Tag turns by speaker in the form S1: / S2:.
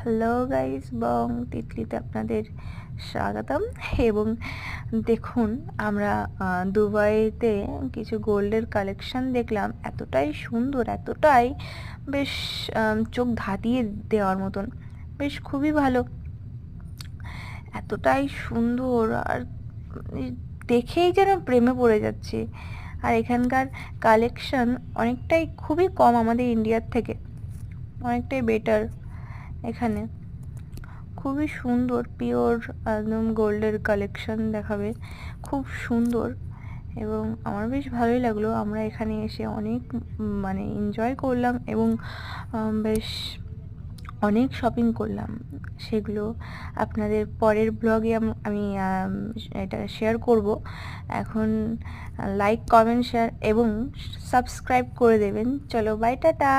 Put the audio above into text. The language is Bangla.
S1: হ্যালো গাইস, বং তিতলিতে আপনাদের স্বাগতম। এবং দেখুন, আমরা দুবাইতে কিছু গোল্ডের কালেকশন দেখলাম। এতটাই সুন্দর, এতটাই বেশ চোখ ধাঁধিয়ে দেওয়ার মতন, বেশ খুবই ভালো, এতটাই সুন্দর। আর দেখেই যেন প্রেমে পড়ে যাচ্ছে। আর এখানকার কালেকশন অনেকটাই খুবই কম আমাদের ইন্ডিয়ার থেকে, অনেকটাই বেটার। এখানে খুবই সুন্দর, পিওর একদম গোল্ডের কালেকশন দেখাবে, খুব সুন্দর। এবং আমার বেশ ভালোই লাগলো। আমরা এখানে এসে অনেক মানে এনজয় করলাম এবং বেশ অনেক শপিং করলাম। সেগুলো আপনাদের পরের ব্লগে আমি এটা শেয়ার করব। এখন লাইক, কমেন্ট, শেয়ার এবং সাবস্ক্রাইব করে দেবেন। চলো, বাই, টাটা।